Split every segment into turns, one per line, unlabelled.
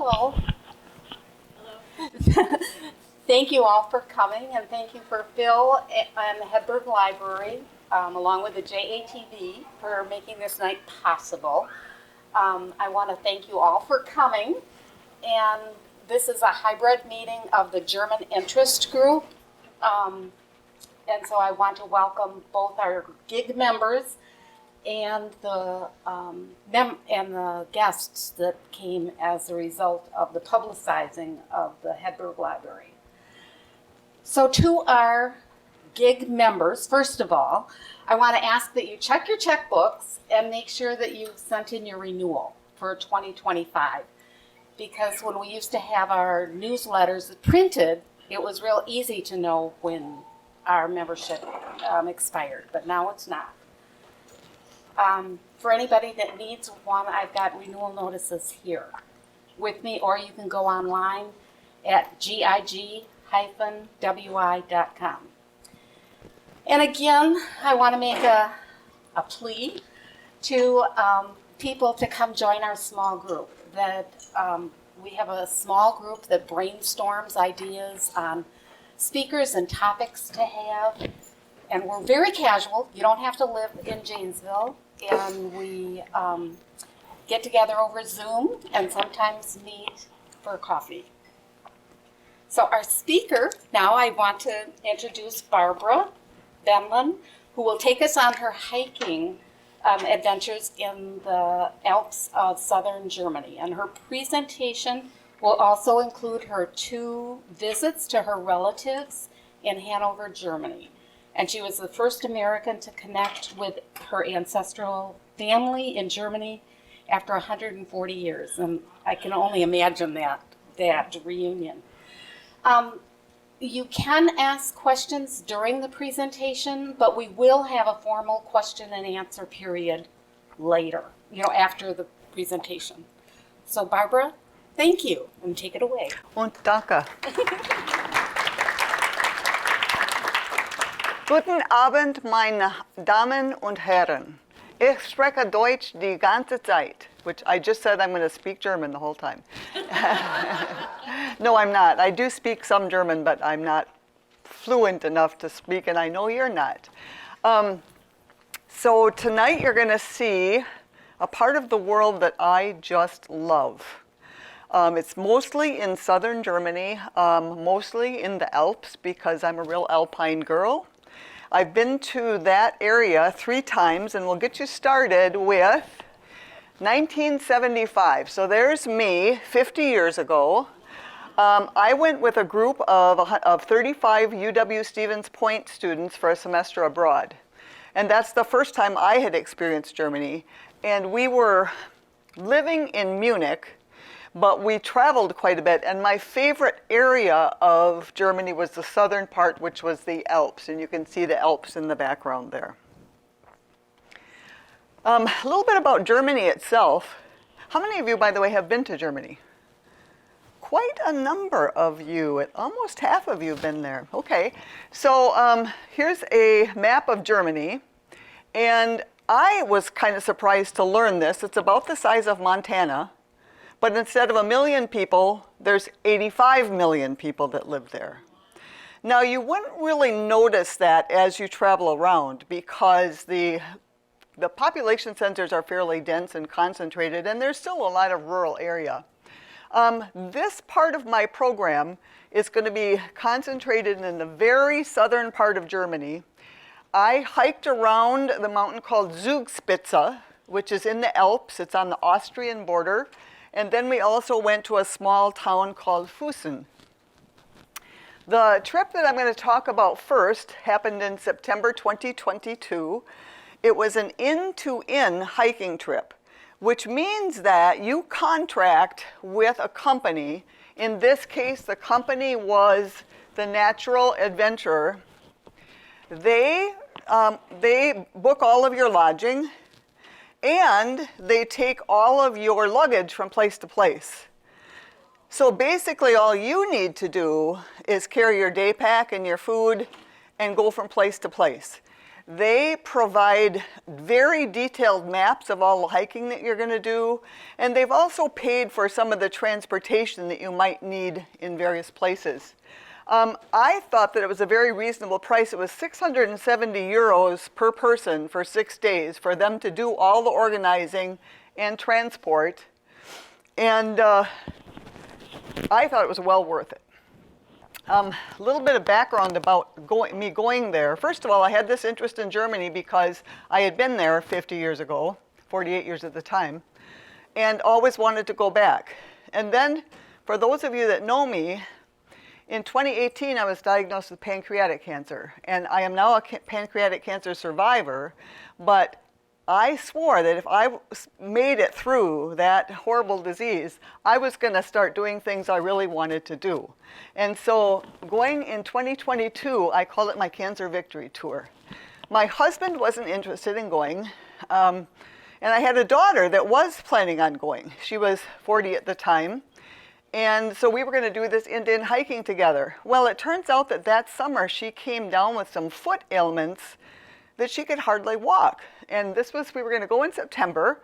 Hello. Thank you all for coming, and thank you for Phil and the Hedberg Library, along with the JATV, for making this night possible. I want to thank you all for coming, and this is a hybrid meeting of the German Interest Group, and so I want to welcome both our gig members and the guests that came as a result of the publicizing of the Hedberg Library. So to our gig members, first of all, I want to ask that you check your checkbooks and make sure that you've sent in your renewal for 2025. Because when we used to have our newsletters printed, it was real easy to know when our membership expired, but now it's not. For anybody that needs one, I've got renewal notices here with me, or you can go online at gig-wi.com. And again, I want to make a plea to people to come join our small group. We have a small group that brainstorms ideas on speakers and topics to have. And we're very casual. You don't have to live in Janesville. And we get together over Zoom and sometimes meet for coffee. So our speaker, now I want to introduce Barbara Bendlin, who will take us on her hiking adventures in the Alps of southern Germany. And her presentation will also include her 2 visits to her relatives in Hanover, Germany. And she was the first American to connect with her ancestral family in Germany after 140 years. And I can only imagine that reunion. You can ask questions during the presentation, but we will have a formal question and answer period later, after the presentation. So Barbara, thank you, and take it away.
Und danke. Guten Abend, meine Damen und Herren. Ich spreche Deutsch die ganze Zeit, which I just said I'm going to speak German the whole time. No, I'm not. I do speak some German, but I'm not fluent enough to speak, and I know you're not. So tonight you're going to see a part of the world that I just love. It's mostly in southern Germany, mostly in the Alps, because I'm a real alpine girl. I've been to that area 3 times, and we'll get you started with 1975. So there's me 50 years ago. I went with a group of 35 UW-Stevens Point students for a semester abroad. And that's the first time I had experienced Germany. And we were living in Munich, but we traveled quite a bit. And my favorite area of Germany was the southern part, which was the Alps. And you can see the Alps in the background there. A little bit about Germany itself. How many of you, by the way, have been to Germany? Quite a number of you. Almost half of you have been there. Okay. So here's a map of Germany. And I was kind of surprised to learn this. It's about the size of Montana. But instead of 1 million people, there's 85 million people that live there. Now, you wouldn't really notice that as you travel around because the population centers are fairly dense and concentrated, and there's still a lot of rural area. This part of my program is going to be concentrated in the very southern part of Germany. I hiked around the mountain called Zugspitze, which is in the Alps. It's on the Austrian border. And then we also went to a small town called Füssen. The trip that I'm going to talk about first happened in September 2022. It was an in-to-in hiking trip, which means that you contract with a company. In this case, the company was the Natural Adventurer. They book all of your lodging, and they take all of your luggage from place to place. So basically all you need to do is carry your day pack and your food and go from place to place. They provide very detailed maps of all the hiking that you're going to do, and they've also paid for some of the transportation that you might need in various places. I thought that it was a very reasonable price. It was 670 euros per person for 6 days for them to do all the organizing and transport, and I thought it was well worth it. A little bit of background about me going there. First of all, I had this interest in Germany because I had been there 50 years ago, 48 years at the time, and always wanted to go back. And then, for those of you that know me, in 2018 I was diagnosed with pancreatic cancer, and I am now a pancreatic cancer survivor, but I swore that if I made it through that horrible disease, I was going to start doing things I really wanted to do. And so going in 2022, I call it my Cancer Victory Tour. My husband wasn't interested in going, and I had a daughter that was planning on going. She was 40 at the time, and so we were going to do this Indian hiking together. Well, it turns out that that summer she came down with some foot ailments that she could hardly walk. And we were going to go in September,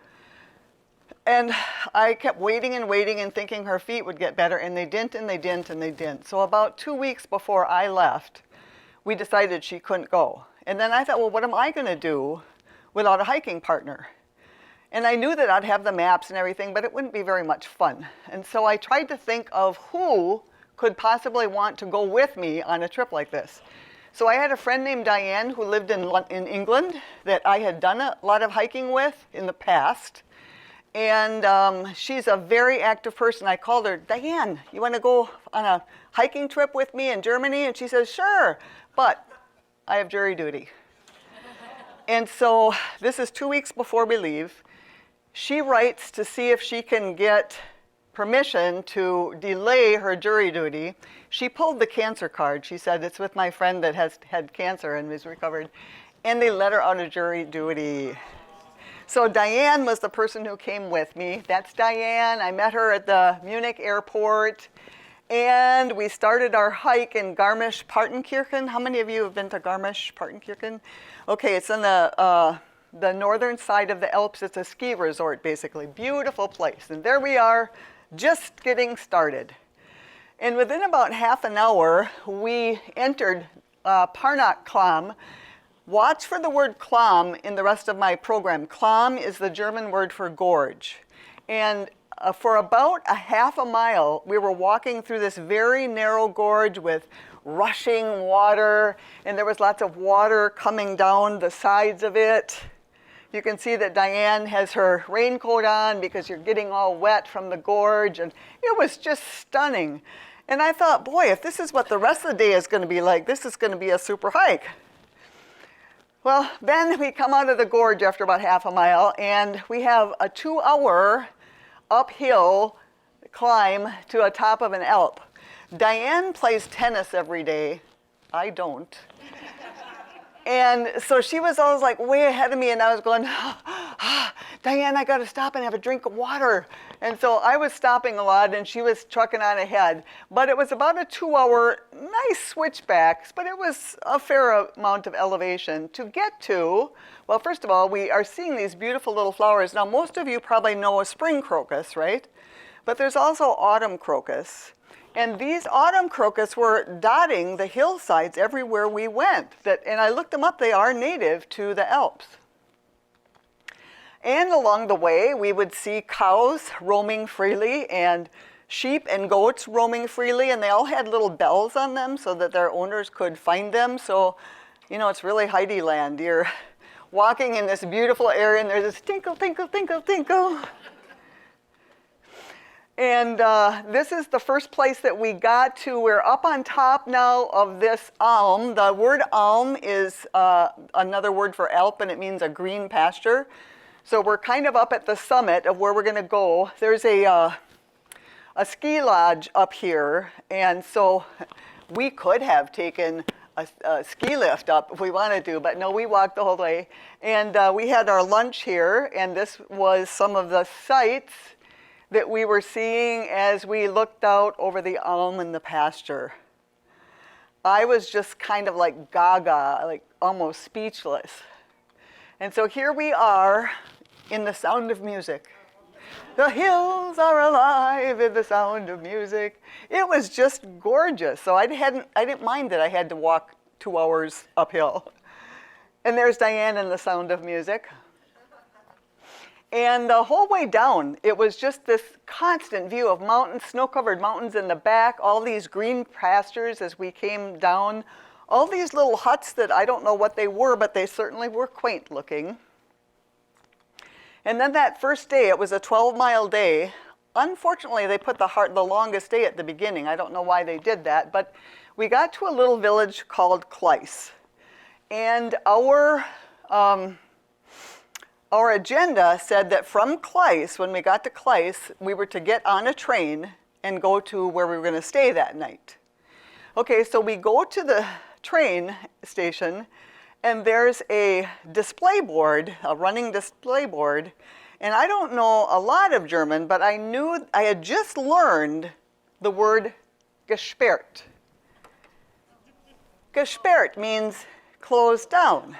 and I kept waiting and waiting and thinking her feet would get better, and they didn't, and they didn't, and they didn't. So about 2 weeks before I left, we decided she couldn't go. And then I thought, well, what am I going to do without a hiking partner? And I knew that I'd have the maps and everything, but it wouldn't be very much fun. And so I tried to think of who could possibly want to go with me on a trip like this. So I had a friend named Diane who lived in England that I had done a lot of hiking with in the past. And she's a very active person. I called her, Diane, you want to go on a hiking trip with me in Germany? And she says, sure, but I have jury duty. And so this is 2 weeks before we leave. She writes to see if she can get permission to delay her jury duty. She pulled the cancer card. She said, it's with my friend that has had cancer and is recovered. And they let her out of jury duty. So Diane was the person who came with me. That's Diane. I met her at the Munich airport. And we started our hike in Garmisch-Partenkirchen. How many of you have been to Garmisch-Partenkirchen? Okay, it's on the northern side of the Alps. It's a ski resort, basically. Beautiful place. And there we are, just getting started. And within about half an hour, we entered Parnack-Klamm. Watch for the word Klamm in the rest of my program. Klamm is the German word for gorge. And for about a half a mile, we were walking through this very narrow gorge with rushing water, and there was lots of water coming down the sides of it. You can see that Diane has her raincoat on because you're getting all wet from the gorge, and it was just stunning. And I thought, boy, if this is what the rest of the day is going to be like, this is going to be a super hike. Well, then we come out of the gorge after about half a mile, and we have a 2-hour uphill climb to the top of an Alp. Diane plays tennis every day. I don't. And so she was always like way ahead of me, and I was going, Diane, I got to stop and have a drink of water. And so I was stopping a lot, and she was trucking on ahead. But it was about a 2-hour, nice switchbacks, but it was a fair amount of elevation to get to. Well, first of all, we are seeing these beautiful little flowers. Now, most of you probably know a spring crocus, right? But there's also autumn crocus. And these autumn crocus were dotting the hillsides everywhere we went. And I looked them up, they are native to the Alps. And along the way, we would see cows roaming freely and sheep and goats roaming freely, and they all had little bells on them so that their owners could find them. So, you know, it's really Heidi land. You're walking in this beautiful area, and there's this tinkle, tinkle, tinkle, tinkle. And this is the first place that we got to. We're up on top now of this alm. The word alm is another word for Alp, and it means a green pasture. So we're kind of up at the summit of where we're going to go. There's a ski lodge up here, and so we could have taken a ski lift up if we wanted to, but no, we walked the whole way. And we had our lunch here, and this was some of the sights that we were seeing as we looked out over the alm and the pasture. I was just kind of like gaga, like almost speechless. And so here we are in the sound of music. The hills are alive in the sound of music. It was just gorgeous. So I didn't mind that I had to walk 2 hours uphill. And there's Diane in the sound of music. And the whole way down, it was just this constant view of mountains, snow-covered mountains in the back, all these green pastures as we came down, all these little huts that I don't know what they were, but they certainly were quaint looking. And then that first day, it was a 12-mile day. Unfortunately, they put the longest day at the beginning. I don't know why they did that, but we got to a little village called Kleiss. And our agenda said that from Kleiss, when we got to Kleiss, we were to get on a train and go to where we were going to stay that night. Okay, so we go to the train station, and there's a display board, a running display board, and I don't know a lot of German, but I knew I had just learned the word gesperrt. Gesperrt means closed down.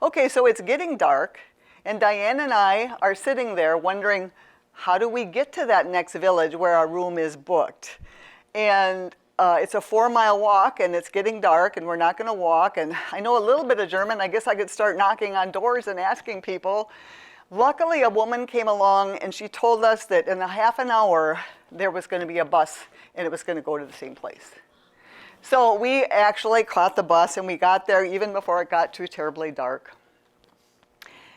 Okay, so it's getting dark, and Diane and I are sitting there wondering, how do we get to that next village where our room is booked? And it's a 4-mile walk, and it's getting dark, and we're not going to walk. And I know a little bit of German. I guess I could start knocking on doors and asking people. Luckily, a woman came along, and she told us that in a half an hour, there was going to be a bus, and it was going to go to the same place. So we actually caught the bus, and we got there even before it got too terribly dark.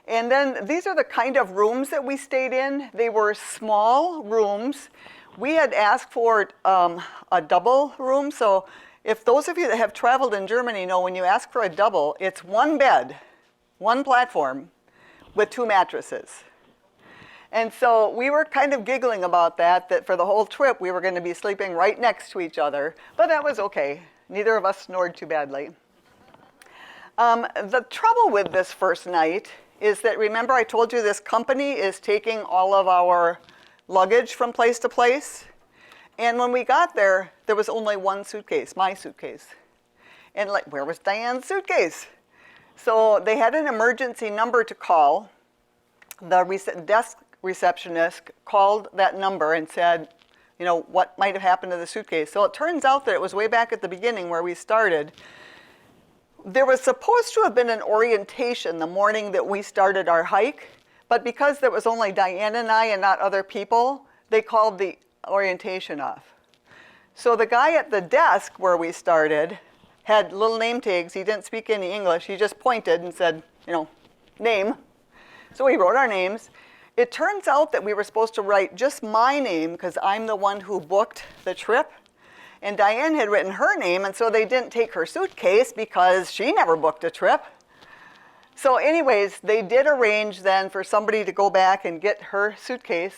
And then these are the kind of rooms that we stayed in. They were small rooms. We had asked for a double room. So if those of you that have traveled in Germany know, when you ask for a double, it's 1 bed, 1 platform with 2 mattresses. And so we were kind of giggling about that for the whole trip we were going to be sleeping right next to each other. But that was okay. Neither of us snored too badly. The trouble with this first night is that, remember I told you this company is taking all of our luggage from place to place? And when we got there, there was only 1 suitcase, my suitcase. And like, where was Diane's suitcase? So they had an emergency number to call. The desk receptionist called that number and said, you know, what might have happened to the suitcase? So it turns out that it was way back at the beginning where we started. There was supposed to have been an orientation the morning that we started our hike, but because there was only Diane and I and not other people, they called the orientation off. So the guy at the desk where we started had little name tags. He didn't speak any English. He just pointed and said, you know, name. So we wrote our names. It turns out that we were supposed to write just my name because I'm the one who booked the trip. And Diane had written her name, and so they didn't take her suitcase because she never booked a trip. So anyways, they did arrange then for somebody to go back and get her suitcase.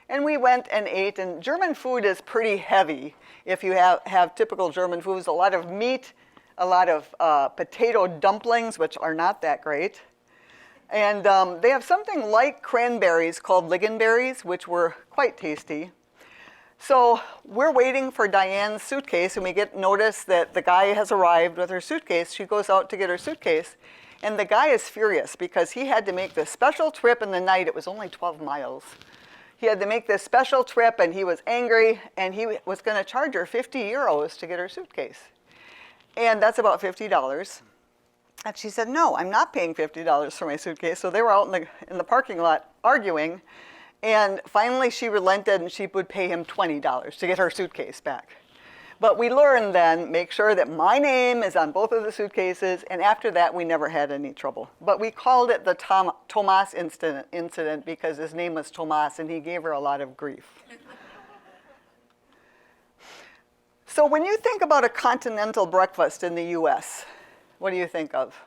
And we went and ate, and German food is pretty heavy. If you have typical German foods, a lot of meat, a lot of potato dumplings, which are not that great. And they have something like cranberries called lingonberries, which were quite tasty. So we're waiting for Diane's suitcase, and we get notice that the guy has arrived with her suitcase. She goes out to get her suitcase, and the guy is furious because he had to make this special trip in the night. It was only 12 miles. He had to make this special trip, and he was angry, and he was going to charge her 50 euros to get her suitcase. And that's about $50. And she said, no, I'm not paying $50 for my suitcase. So they were out in the parking lot arguing. And finally, she relented, and she would pay him $20 to get her suitcase back. But we learned then, make sure that my name is on both of the suitcases, and after that, we never had any trouble. But we called it the Thomas incident because his name was Thomas, and he gave her a lot of grief. So when you think about a continental breakfast in the US, what do you think of?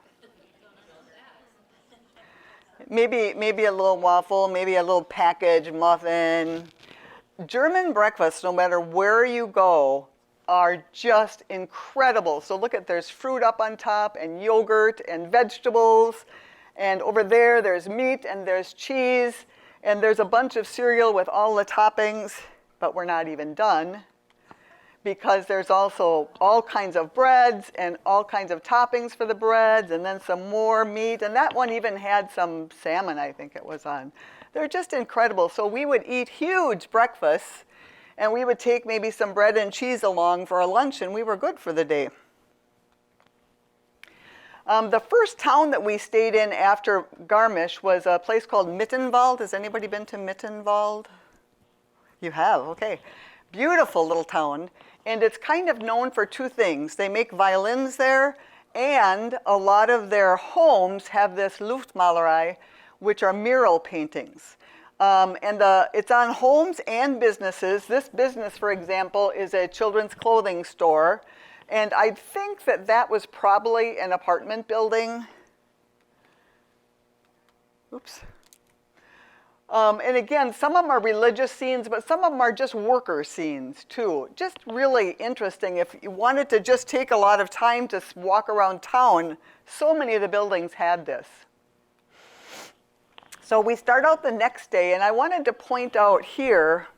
Maybe a little waffle, maybe a little packaged muffin. German breakfasts, no matter where you go, are just incredible. So look there's fruit up on top, and yogurt, and vegetables, and over there's meat, and there's cheese, and there's a bunch of cereal with all the toppings, but we're not even done. because there's also all kinds of breads and all kinds of toppings for the breads, and then some more meat, and that one even had some salmon, I think it was on. They're just incredible. So we would eat huge breakfasts, and we would take maybe some bread and cheese along for a lunch, and we were good for the day. The first town that we stayed in after Garmisch was a place called Mittenwald. Has anybody been to Mittenwald? You have, okay. Beautiful little town, and it's kind of known for two things. They make violins there, and a lot of their homes have this Luftmalerei, which are mural paintings. It's on homes and businesses. This business, for example, is a children's clothing store, and I think that that was probably an apartment building. Oops. And again, some of them are religious scenes, but some of them are just worker scenes too. Just really interesting. If you wanted to just take a lot of time to walk around town, so many of the buildings had this. So we start out the next day, and I wanted to point out here,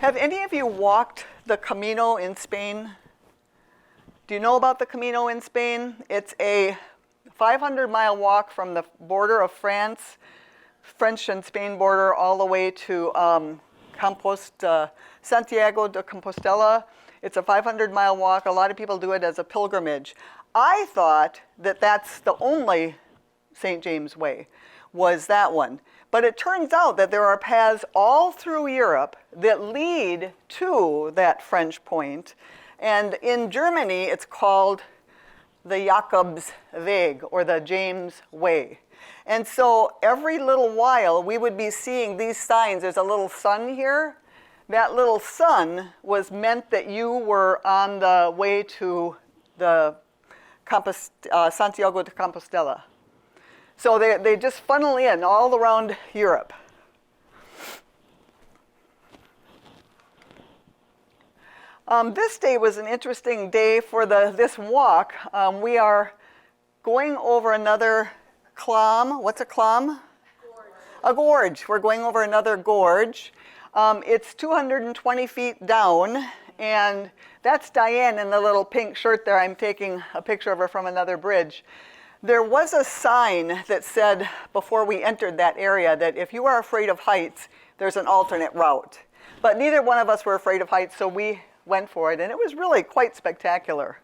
have any of you walked the Camino in Spain? Do you know about the Camino in Spain? It's a 500-mile walk from the border of France, French and Spain border, all the way to Santiago de Compostela. It's a 500-mile walk. A lot of people do it as a pilgrimage. I thought that that's the only St. James Way, was that one. But it turns out that there are paths all through Europe that lead to that French point. And in Germany, it's called the Jakobsweg, or the James Way. And so every little while, we would be seeing these signs. There's a little sun here. That little sun was meant that you were on the way to the Santiago de Compostela. So they just funnel in all around Europe. This day was an interesting day for this walk. We are going over another clom. What's a clom? Gorge. A gorge. We're going over another gorge. It's 220 feet down, and that's Diane in the little pink shirt there. I'm taking a picture of her from another bridge. There was a sign that said before we entered that area that if you are afraid of heights, there's an alternate route. But neither one of us were afraid of heights, so we went for it, and it was really quite spectacular.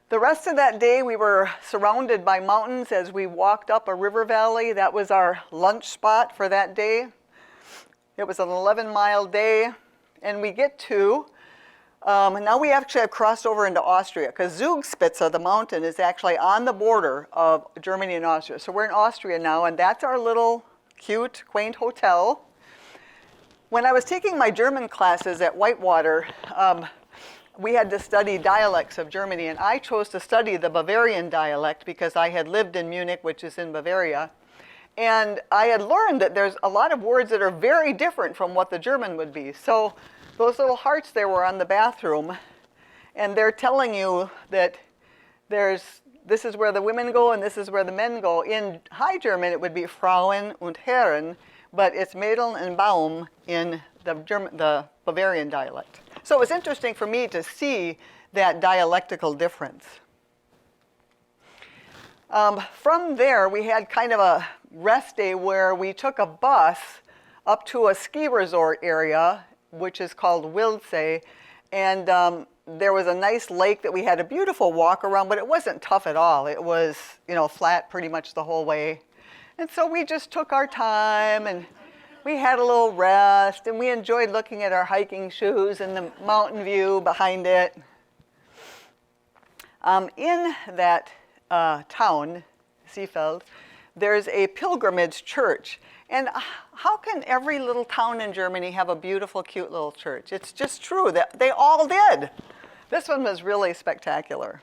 The rest of that day, we were surrounded by mountains as we walked up a river valley. That was our lunch spot for that day. It was an 11-mile day, and we get to, now we actually have crossed over into Austria, because Zugspitze, the mountain, is actually on the border of Germany and Austria. So we're in Austria now, and that's our little cute, quaint hotel. When I was taking my German classes at Whitewater, we had to study dialects of Germany, and I chose to study the Bavarian dialect because I had lived in Munich, which is in Bavaria, and I had learned that there's a lot of words that are very different from what the German would be. So those little hearts there were on the bathroom, and they're telling you that this is where the women go and this is where the men go. In High German, it would be Frauen und Herren, but it's Mädel and Baum in the Bavarian dialect. So it was interesting for me to see that dialectical difference. From there, we had kind of a rest day where we took a bus up to a ski resort area, which is called Wildsee, and there was a nice lake that we had a beautiful walk around, but it wasn't tough at all. It was, flat pretty much the whole way. And so we just took our time, and we had a little rest, and we enjoyed looking at our hiking shoes and the mountain view behind it. In that town, Seefeld, there's a pilgrimage church. And how can every little town in Germany have a beautiful, cute little church? It's just true that they all did. This one was really spectacular.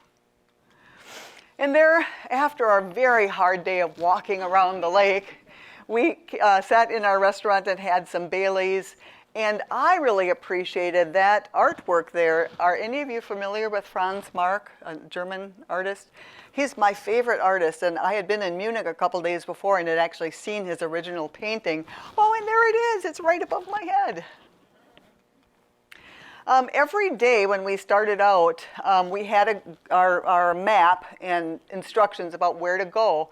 And there, after our very hard day of walking around the lake, we sat in our restaurant and had some Baileys, and I really appreciated that artwork there. Are any of you familiar with Franz Marc, a German artist? He's my favorite artist, and I had been in Munich a couple days before and had actually seen his original painting. Oh, and there it is. It's right above my head. Every day when we started out, we had our map and instructions about where to go.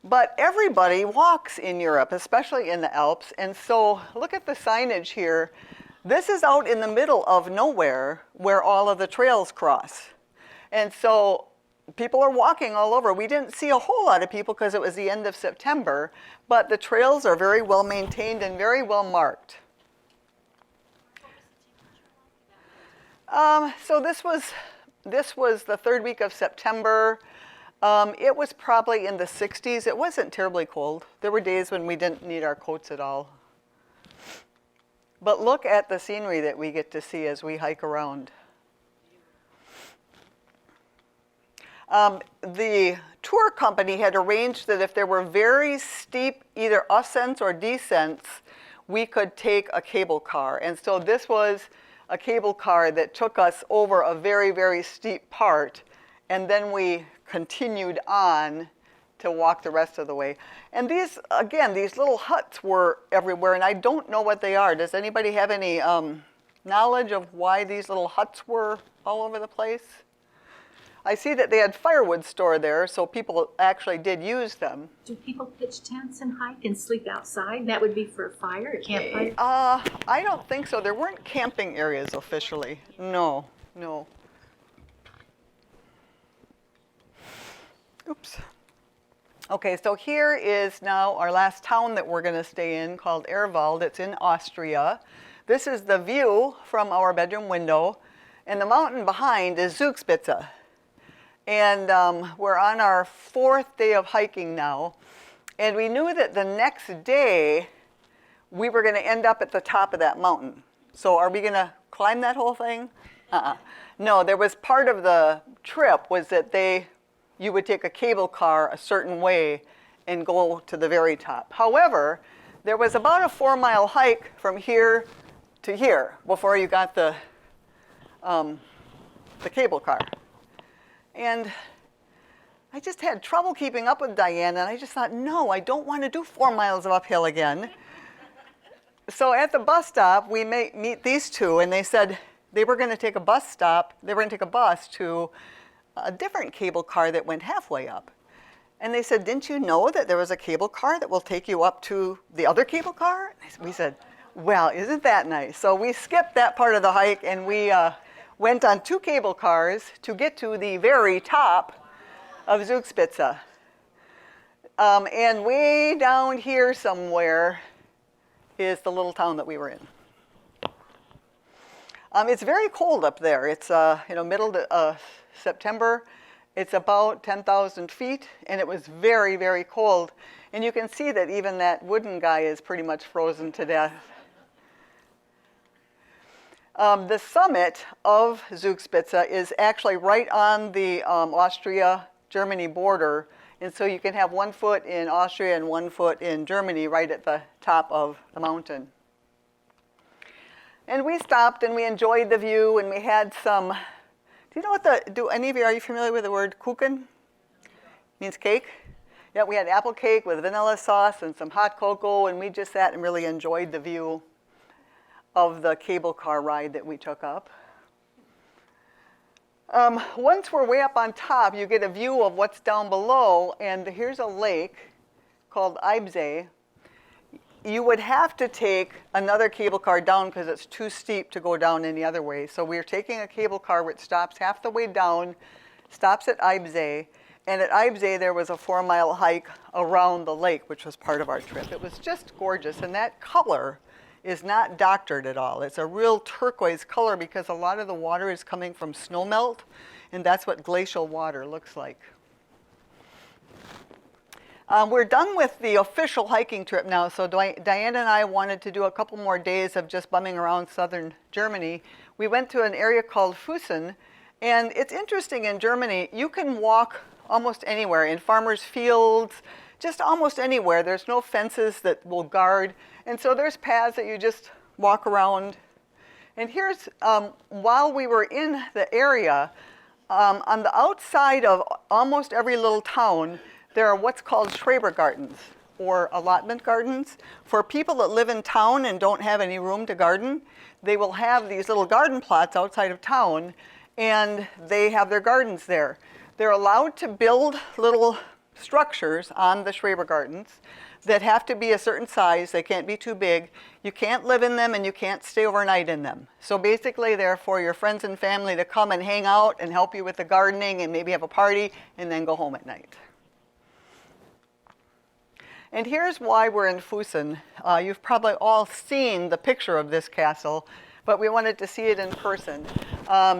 But everybody walks in Europe, especially in the Alps. And so look at the signage here. This is out in the middle of nowhere where all of the trails cross. And so people are walking all over. We didn't see a whole lot of people because it was the end of September, but the trails are very well maintained and very well marked. So this was the third week of September. It was probably in the 60s. It wasn't terribly cold. There were days when we didn't need our coats at all. But look at the scenery that we get to see as we hike around. The tour company had arranged that if there were very steep either ascents or descents, we could take a cable car. And so this was a cable car that took us over a very, very steep part, and then we continued on to walk the rest of the way. And these, again, these little huts were everywhere, and I don't know what they are. Does anybody have any knowledge of why these little huts were all over the place? I see that they had firewood stored there, so people actually did use them.
Do people pitch tents and hike and sleep outside? That would be for a fire, a campfire?
I don't think so. There weren't camping areas officially. No, no. Oops. Okay, so here is now our last town that we're going to stay in, called Erwald. It's in Austria. This is the view from our bedroom window, and the mountain behind is Zugspitze. And we're on our 4th day of hiking now, and we knew that the next day we were going to end up at the top of that mountain. So are we going to climb that whole thing? No, there was part of the trip was that you would take a cable car a certain way and go to the very top. However, there was about a 4-mile hike from here to here before you got the cable car. And I just had trouble keeping up with Diane, and I just thought, no, I don't want to do 4 miles of uphill again. So at the bus stop, we meet these two, and they said they were going to take a bus stop. They were going to take a bus to a different cable car that went halfway up. And they said, didn't you know that there was a cable car that will take you up to the other cable car? We said, well, isn't that nice? So we skipped that part of the hike, and we went on 2 cable cars to get to the very top of Zugspitze. And way down here somewhere is the little town that we were in. It's very cold up there. It's middle to September. It's about 10,000 feet, and it was very, very cold. And you can see that even that wooden guy is pretty much frozen to death. The summit of Zugspitze is actually right on the Austria-Germany border, and so you can have 1 foot in Austria and 1 foot in Germany right at the top of the mountain. And we stopped and we enjoyed the view, and we had some, are you familiar with the word Kuchen? It means cake. Yeah, we had apple cake with vanilla sauce and some hot cocoa, and we just sat and really enjoyed the view of the cable car ride that we took up. Once we're way up on top, you get a view of what's down below, and here's a lake called Eibsee. You would have to take another cable car down because it's too steep to go down any other way. So we're taking a cable car which stops half the way down, stops at Eibsee, and at Eibsee there was a 4-mile hike around the lake, which was part of our trip. It was just gorgeous, and that color is not doctored at all. It's a real turquoise color because a lot of the water is coming from snowmelt, and that's what glacial water looks like. We're done with the official hiking trip now, so Diane and I wanted to do a couple more days of just bumming around southern Germany. We went to an area called Füssen, and it's interesting in Germany, you can walk almost anywhere, in farmers' fields, just almost anywhere. There's no fences that will guard. And so there's paths that you just walk around. And here's, while we were in the area, on the outside of almost every little town, there are what's called Schrebergartens. or allotment gardens. For people that live in town and don't have any room to garden, they will have these little garden plots outside of town, and they have their gardens there. They're allowed to build little structures on the Schreber gardens that have to be a certain size. They can't be too big. You can't live in them and you can't stay overnight in them. So basically they're for your friends and family to come and hang out and help you with the gardening and maybe have a party and then go home at night. And here's why we're in Fussen. You've probably all seen the picture of this castle, but we wanted to see it in person.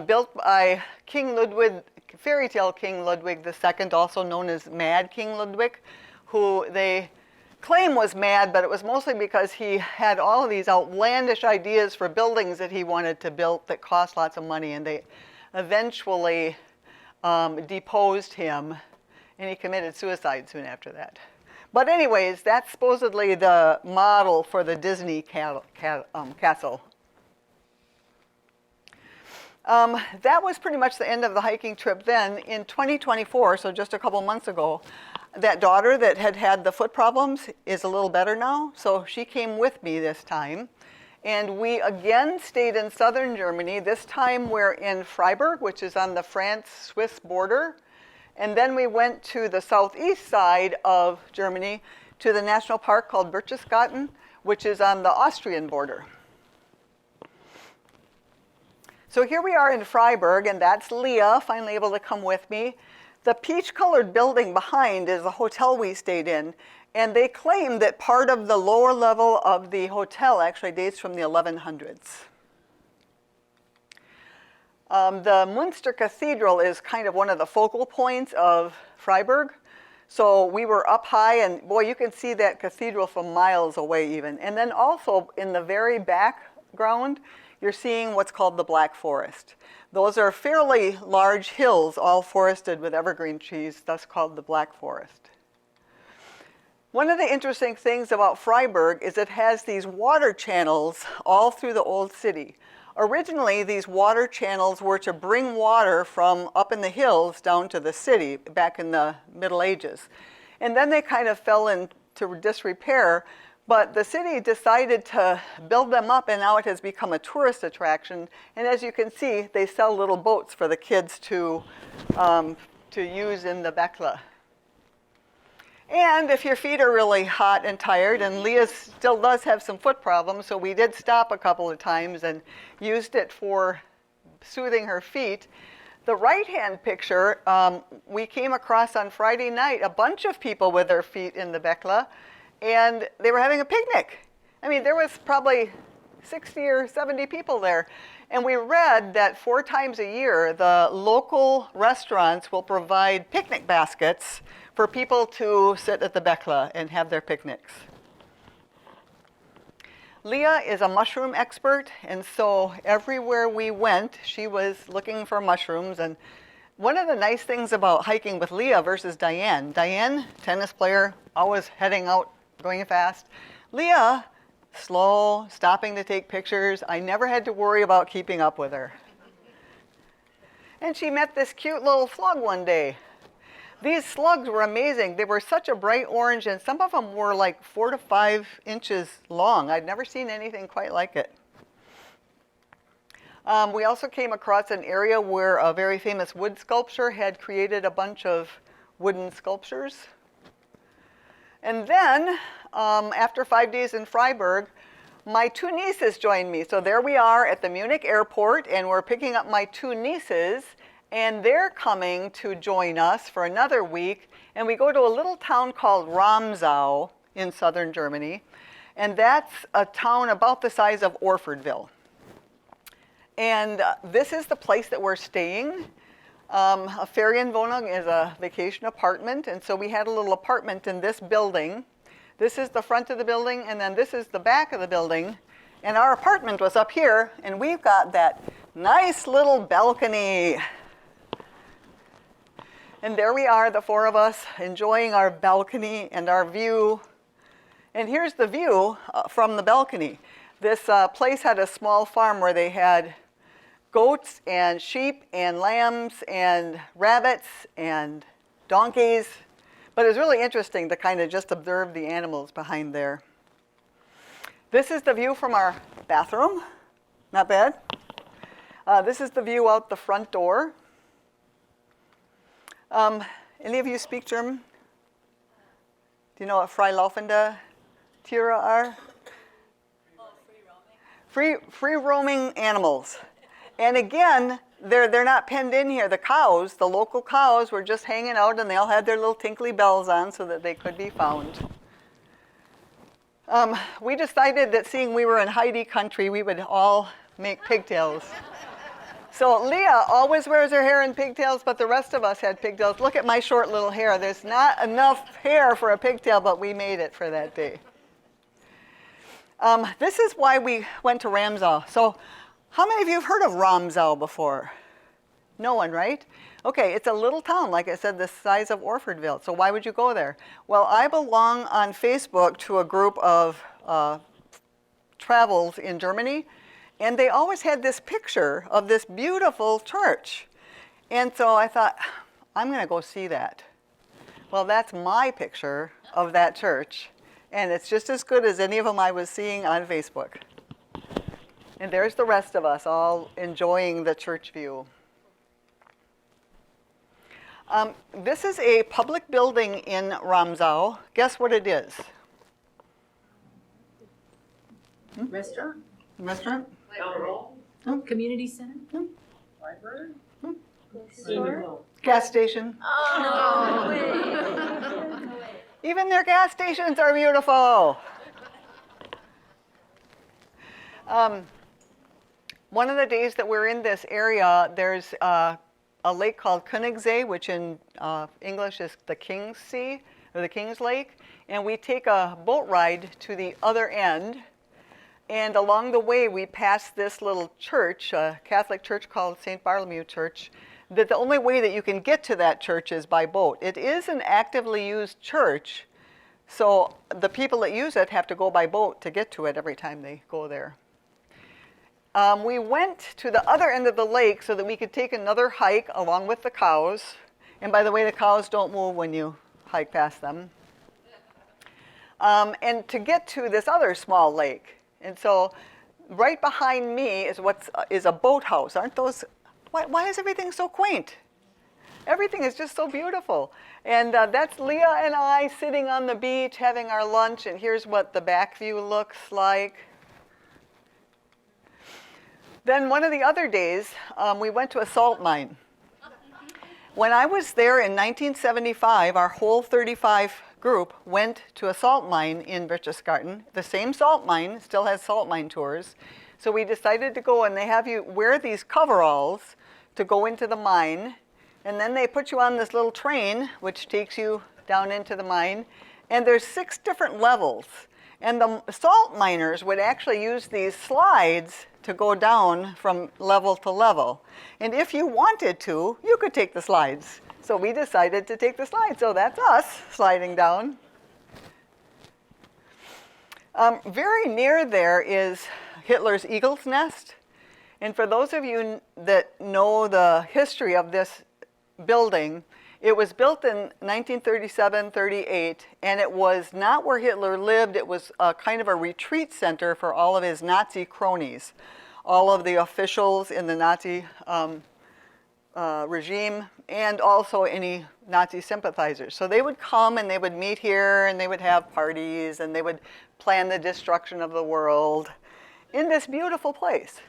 Built by King Ludwig, fairy tale King Ludwig II, also known as Mad King Ludwig, who they claim was mad, but it was mostly because he had all of these outlandish ideas for buildings that he wanted to build that cost lots of money, and they eventually deposed him, and he committed suicide soon after that. But anyways, that's supposedly the model for the Disney castle. That was pretty much the end of the hiking trip then. In 2024, so just a couple months ago, that daughter that had the foot problems is a little better now, so she came with me this time. And we again stayed in southern Germany. This time we're in Freiburg, which is on the France-Swiss border. And then we went to the southeast side of Germany to the national park called Berchtesgaden, which is on the Austrian border. So here we are in Freiburg, and that's Leah, finally able to come with me. The peach-colored building behind is the hotel we stayed in, and they claim that part of the lower level of the hotel actually dates from the 1100s. The Münster Cathedral is kind of one of the focal points of Freiburg. So we were up high, and boy, you can see that cathedral from miles away even. And then also in the very background, you're seeing what's called the Black Forest. Those are fairly large hills, all forested with evergreen trees, thus called the Black Forest. One of the interesting things about Freiburg is it has these water channels all through the old city. Originally, these water channels were to bring water from up in the hills down to the city back in the Middle Ages. And then they kind of fell into disrepair, but the city decided to build them up, and now it has become a tourist attraction. And as you can see, they sell little boats for the kids to use in the Bekla. And if your feet are really hot and tired, and Leah still does have some foot problems, so we did stop a couple of times and used it for soothing her feet. The right-hand picture, we came across on Friday night a bunch of people with their feet in the Bekla, and they were having a picnic. I mean, there was probably 60 or 70 people there. And we read that 4 times a year, the local restaurants will provide picnic baskets for people to sit at the Bekla and have their picnics. Leah is a mushroom expert, and so everywhere we went, she was looking for mushrooms. And one of the nice things about hiking with Leah versus Diane, tennis player, always heading out, going fast. Leah, slow, stopping to take pictures. I never had to worry about keeping up with her. And she met this cute little slug one day. These slugs were amazing. They were such a bright orange, and some of them were like 4 to 5 inches long. I'd never seen anything quite like it. We also came across an area where a very famous wood sculptor had created a bunch of wooden sculptures. And then, after 5 days in Freiburg, my 2 nieces joined me. So there we are at the Munich airport, and we're picking up my 2 nieces, and they're coming to join us for another week. And we go to a little town called Ramsau in southern Germany, and that's a town about the size of Orfordville. And this is the place that we're staying. A Ferienwohnung is a vacation apartment, and so we had a little apartment in this building. This is the front of the building, and then this is the back of the building. And our apartment was up here, and we've got that nice little balcony. And there we are, the 4 of us, enjoying our balcony and our view. And here's the view from the balcony. This place had a small farm where they had goats and sheep and lambs and rabbits and donkeys, But it's really interesting to kind of just observe the animals behind there. This is the view from our bathroom. Not bad. This is the view out the front door. Any of you speak German? Do you know what Freilaufende Tiere are? Free roaming animals. And again, they're not penned in here. The cows, the local cows, were just hanging out, and they all had their little tinkly bells on so that they could be found. We decided that seeing we were in Heidi country, we would all make pigtails. So Leah always wears her hair in pigtails, but the rest of us had pigtails. Look at my short little hair. There's not enough hair for a pigtail, but we made it for that day. This is why we went to Ramsau. So how many of you have heard of Ramsau before? No one, right? Okay, it's a little town, like I said, the size of Orfordville. So why would you go there? Well, I belong on Facebook to a group of travels in Germany, and they always had this picture of this beautiful church. And so I thought, I'm going to go see that. Well, that's my picture of that church, and it's just as good as any of them I was seeing on Facebook. And there's the rest of us all enjoying the church view. This is a public building in Ramsau. Guess what it is?
Restaurant?
Restaurant?
Community center?
Library?
Store?
Gas station.
Oh,
Even their gas stations are beautiful. One of the days that we're in this area, there's a lake called Königssee, which in English is the King's Sea, or the King's Lake. And we take a boat ride to the other end. And along the way, we pass this little church, a Catholic church called St. Bartholomew Church, that the only way that you can get to that church is by boat. It is an actively used church, so the people that use it have to go by boat to get to it every time they go there. We went to the other end of the lake so that we could take another hike along with the cows. And by the way, the cows don't move when you hike past them. And to get to this other small lake. And so right behind me is a boathouse. Aren't those, why is everything so quaint? Everything is just so beautiful. And that's Leah and I sitting on the beach having our lunch, and here's what the back view looks like. Then one of the other days, we went to a salt mine. When I was there in 1975, our whole 35 group went to a salt mine in Berchtesgaden. The same salt mine still has salt mine tours. So we decided to go, and they have you wear these coveralls to go into the mine. And then they put you on this little train, which takes you down into the mine. And there's 6 different levels. And the salt miners would actually use these slides to go down from level to level. And if you wanted to, you could take the slides. So we decided to take the slides. So that's us sliding down. Very near there is Hitler's eagle's nest. And for those of you that know the history of this building, it was built in 1937-38, and it was not where Hitler lived. It was kind of a retreat center for all of his Nazi cronies, all of the officials in the Nazi regime, and also any Nazi sympathizers. So they would come and they would meet here, and they would have parties, and they would plan the destruction of the world in this beautiful place.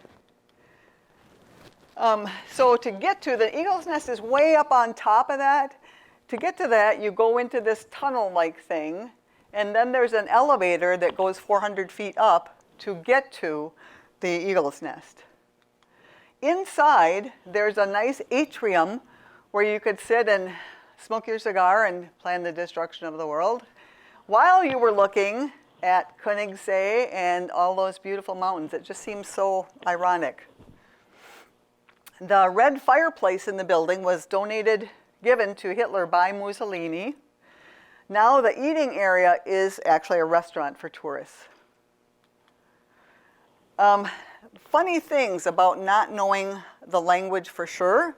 So to get to the eagle's nest is way up on top of that. To get to that, you go into this tunnel-like thing, and then there's an elevator that goes 400 feet up to get to the eagle's nest. Inside, there's a nice atrium where you could sit and smoke your cigar and plan the destruction of the world while you were looking at Königssee and all those beautiful mountains. It just seems so ironic. The red fireplace in the building was given to Hitler by Mussolini. Now the eating area is actually a restaurant for tourists. Funny things about not knowing the language for sure.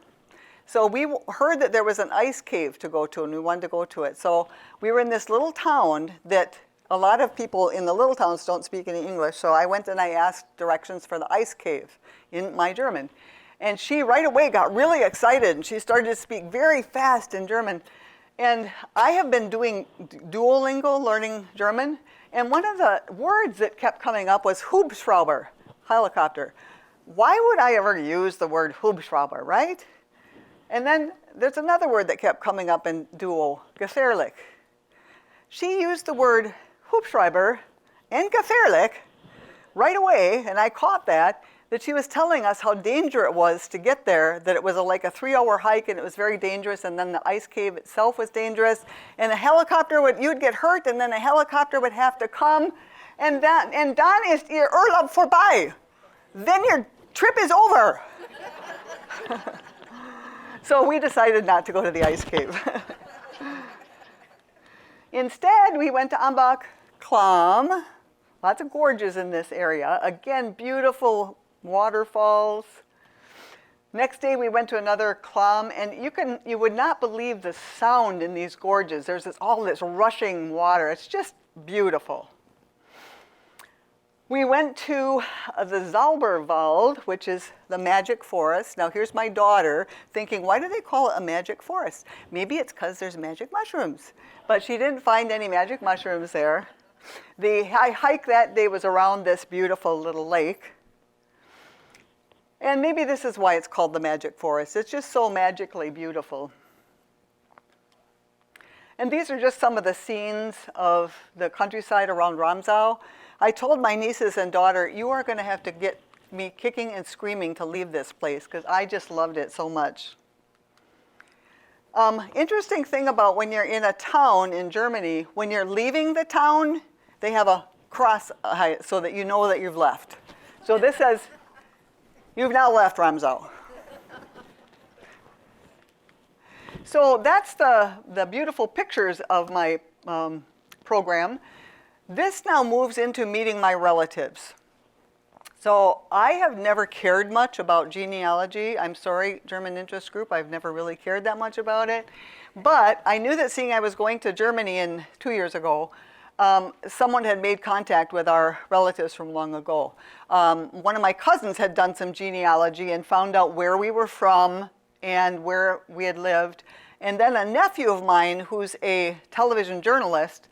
So we heard that there was an ice cave to go to, and we wanted to go to it. So we were in this little town that a lot of people in the little towns don't speak any English. So I went and I asked directions for the ice cave in my German. And she right away got really excited, and she started to speak very fast in German. And I have been doing Duolingo, learning German, and one of the words that kept coming up was Hubschrauber, helicopter. Why would I ever use the word Hubschrauber, right? And then there's another word that kept coming up in Duo, gefährlich. She used the word Hubschrauber and gefährlich right away, and I caught that she was telling us how dangerous it was to get there, that it was like a 3-hour hike and it was very dangerous, and then the ice cave itself was dangerous, and a helicopter you'd get hurt, and then a helicopter would have to come, and dann ist Ihr Urlaub vorbei. Then your trip is over. So we decided not to go to the ice cave. Instead, we went to Ambach Klamm. Lots of gorges in this area. Again, beautiful waterfalls. Next day we went to another Klamm, and you would not believe the sound in these gorges. There's all this rushing water. It's just beautiful. We went to the Zauberwald, which is the magic forest. Now here's my daughter thinking, why do they call it a magic forest? Maybe it's because there's magic mushrooms. But she didn't find any magic mushrooms there. The hike that day was around this beautiful little lake. And maybe this is why it's called the magic forest. It's just so magically beautiful. And these are just some of the scenes of the countryside around Ramsau. I told my nieces and daughter, you are going to have to get me kicking and screaming to leave this place, because I just loved it so much. Interesting thing about when you're in a town in Germany, when you're leaving the town, they have a cross so that you know that you've left. So this says, you've now left Ramsau. So that's the beautiful pictures of my program. This now moves into meeting my relatives. So I have never cared much about genealogy. I'm sorry, German Interest Group, I've never really cared that much about it. But I knew that seeing I was going to Germany 2 years ago, someone had made contact with our relatives from long ago. One of my cousins had done some genealogy and found out where we were from and where we had lived. And then a nephew of mine, who's a television journalist,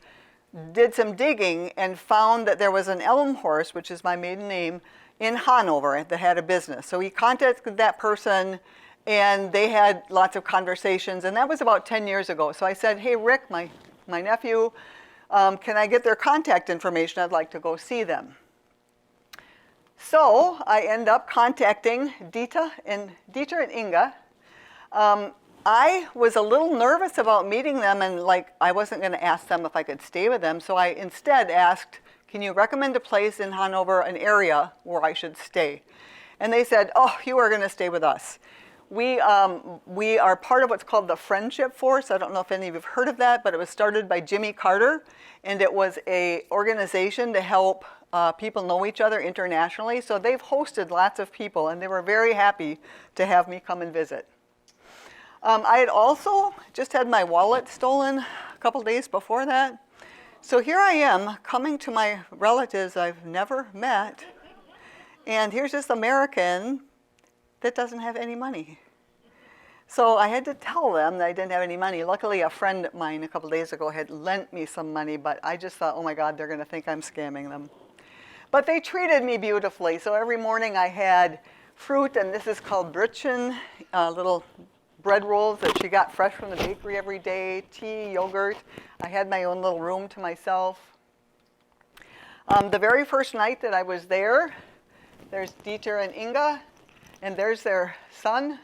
did some digging and found that there was an Elmhorst, which is my maiden name, in Hanover that had a business. So he contacted that person, and they had lots of conversations, and that was about 10 years ago. So I said, hey, Rick, my nephew, can I get their contact information? I'd like to go see them. So I end up contacting Dieter and Inga. I was a little nervous about meeting them, and I wasn't going to ask them if I could stay with them. So I instead asked, can you recommend a place in Hanover, an area where I should stay? And they said, oh, you are going to stay with us. We are part of what's called the Friendship Force. I don't know if any of you have heard of that, but it was started by Jimmy Carter, and it was an organization to help people know each other internationally. So they've hosted lots of people, and they were very happy to have me come and visit. I had also just had my wallet stolen a couple days before that. So here I am coming to my relatives I've never met, and here's this American that doesn't have any money. So I had to tell them that I didn't have any money. Luckily, a friend of mine a couple days ago had lent me some money, but I just thought, oh my God, they're going to think I'm scamming them. But they treated me beautifully. So every morning I had fruit, and this is called Brötchen, little bread rolls that she got fresh from the bakery every day, tea, yogurt. I had my own little room to myself. The very first night that I was there, there's Dieter and Inga, and there's their son,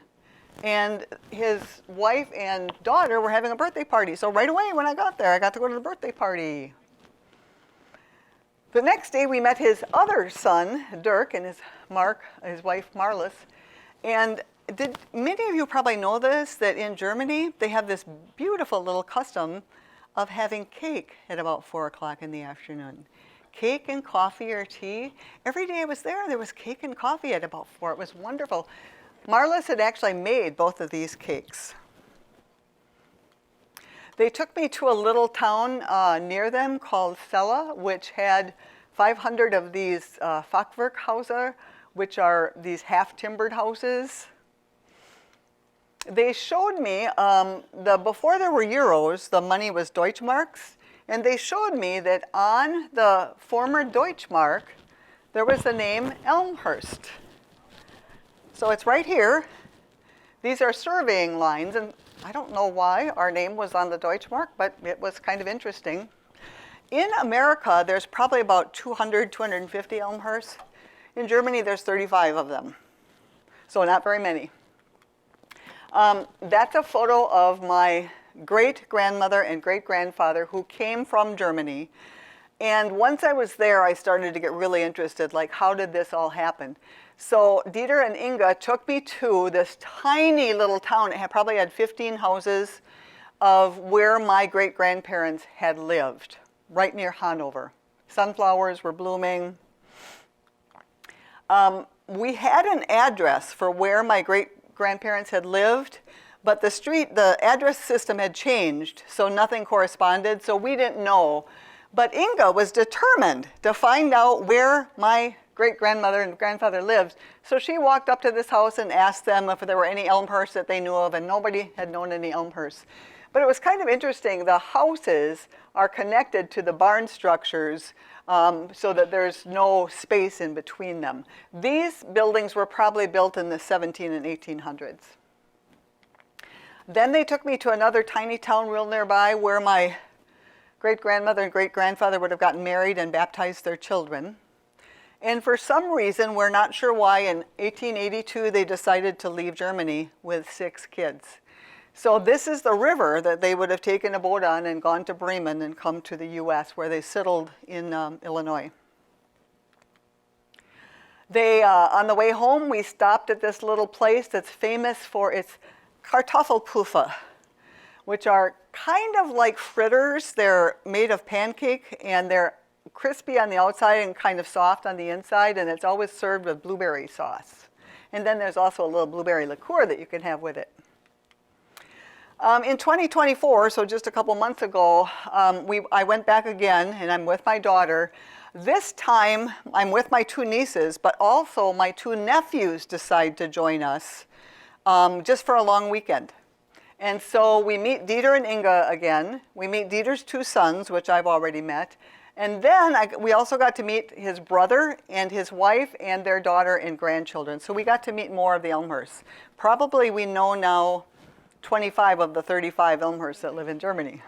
and his wife and daughter were having a birthday party. So right away when I got there, I got to go to the birthday party. The next day we met his other son, Dirk, and his wife Marlis. And many of you probably know this, that in Germany they have this beautiful little custom of having cake at about 4 o'clock in the afternoon. Cake and coffee or tea. Every day I was there was cake and coffee at about 4. It was wonderful. Marlis had actually made both of these cakes. They took me to a little town near them called Celle, which had 500 of these Fachwerkhäuser, which are these half-timbered houses. They showed me, before there were euros, the money was Deutschmarks, and they showed me that on the former Deutschmark, there was the name Elmhorst. So it's right here. These are surveying lines, and I don't know why our name was on the Deutschmark, but it was kind of interesting. In America, there's probably about 200, 250 Elmhorsts. In Germany, there's 35 of them, so not very many. That's a photo of my great-grandmother and great-grandfather who came from Germany. And once I was there, I started to get really interested, like, how did this all happen? So Dieter and Inga took me to this tiny little town. It probably had 15 houses of where my great-grandparents had lived, right near Hanover. Sunflowers were blooming. We had an address for where my great-grandparents had lived, but the address system had changed, so nothing corresponded, so we didn't know. But Inga was determined to find out where my great-grandmother and grandfather lived. So she walked up to this house and asked them if there were any Elmhorsts that they knew of, and nobody had known any Elmhorsts. But it was kind of interesting. The houses are connected to the barn structures so that there's no space in between them. These buildings were probably built in the 17 and 1800s. Then they took me to another tiny town real nearby where my great-grandmother and great-grandfather would have gotten married and baptized their children. And for some reason, we're not sure why, in 1882 they decided to leave Germany with 6 kids. So this is the river that they would have taken a boat on and gone to Bremen and come to the US, where they settled in Illinois. On the way home, we stopped at this little place that's famous for its Kartoffelpuffer, which are kind of like fritters. They're made of pancake, and they're crispy on the outside and kind of soft on the inside, and it's always served with blueberry sauce. And then there's also a little blueberry liqueur that you can have with it. In 2024, so just a couple months ago, I went back again, and I'm with my daughter. This time, I'm with my 2 nieces, but also my 2 nephews decide to join us just for a long weekend. And so we meet Dieter and Inga again. We meet Dieter's 2 sons, which I've already met. And then we also got to meet his brother and his wife and their daughter and grandchildren. So we got to meet more of the Elmhorsts. Probably we know now 25 of the 35 Elmhorsts that live in Germany.